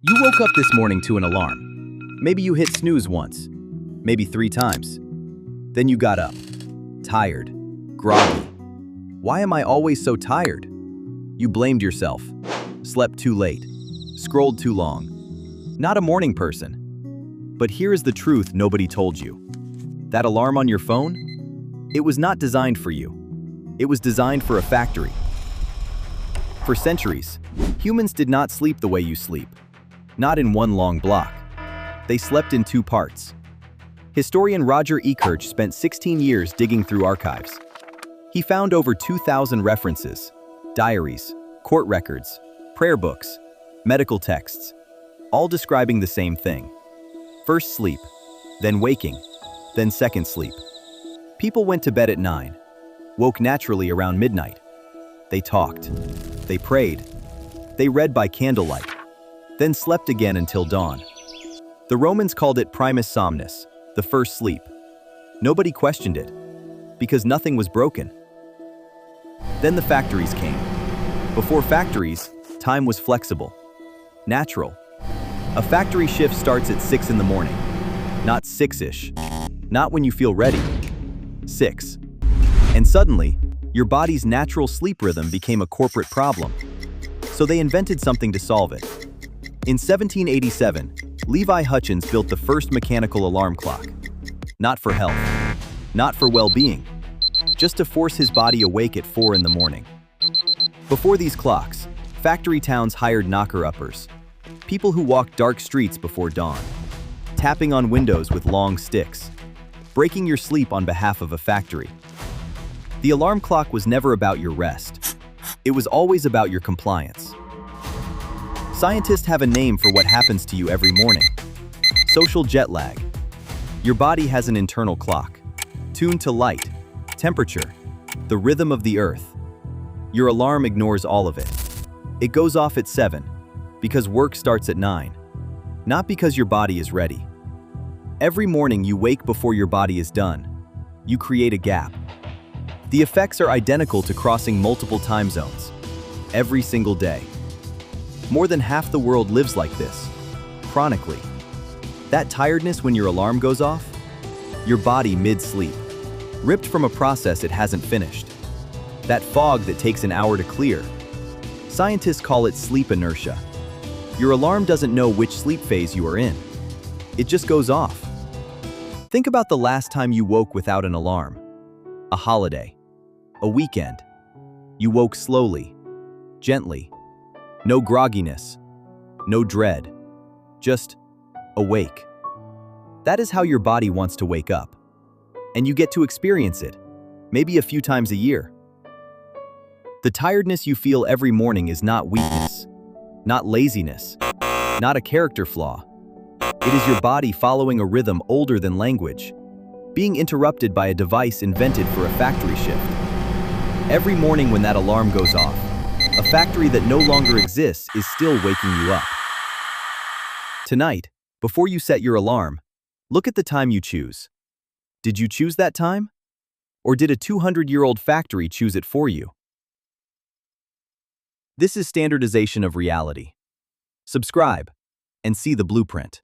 You woke up this morning to an alarm. Maybe you hit snooze once, maybe 3 times. Then you got up, tired, groggy. Why am I always so tired? You blamed yourself, slept too late, scrolled too long. Not a morning person. But here is the truth nobody told you. That alarm on your phone? It was not designed for you. It was designed for a factory. For centuries, humans did not sleep the way you sleep. Not in one long block. They slept in 2 parts. Historian Roger Ekirch spent 16 years digging through archives. He found over 2,000 references, diaries, court records, prayer books, medical texts, all describing the same thing. First sleep, then waking, then second sleep. People went to bed at 9, woke naturally around midnight. They talked, they prayed, they read by candlelight, then slept again until dawn. The Romans called it primus somnus, the first sleep. Nobody questioned it, because nothing was broken. Then the factories came. Before factories, time was flexible, natural. A factory shift starts at 6 in the morning, not 6-ish, not when you feel ready, 6. And suddenly, your body's natural sleep rhythm became a corporate problem. So they invented something to solve it. In 1787, Levi Hutchins built the first mechanical alarm clock. Not for health, not for well-being, just to force his body awake at 4 in the morning. Before these clocks, factory towns hired knocker-uppers, people who walked dark streets before dawn, tapping on windows with long sticks, breaking your sleep on behalf of a factory. The alarm clock was never about your rest. It was always about your compliance. Scientists have a name for what happens to you every morning. Social jet lag. Your body has an internal clock, tuned to light, temperature, the rhythm of the earth. Your alarm ignores all of it. It goes off at 7, because work starts at 9, not because your body is ready. Every morning you wake before your body is done. You create a gap. The effects are identical to crossing multiple time zones, every single day. More than half the world lives like this, chronically. That tiredness when your alarm goes off? Your body mid-sleep, ripped from a process it hasn't finished. That fog that takes an hour to clear. Scientists call it sleep inertia. Your alarm doesn't know which sleep phase you are in. It just goes off. Think about the last time you woke without an alarm. A holiday. A weekend. You woke slowly, gently. No grogginess, no dread, just awake. That is how your body wants to wake up. And you get to experience it, maybe a few times a year. The tiredness you feel every morning is not weakness, not laziness, not a character flaw. It is your body following a rhythm older than language, being interrupted by a device invented for a factory shift. Every morning when that alarm goes off, a factory that no longer exists is still waking you up. Tonight, before you set your alarm, look at the time you choose. Did you choose that time? Or did a 200-year-old factory choose it for you? This is standardization of reality. Subscribe and see the blueprint.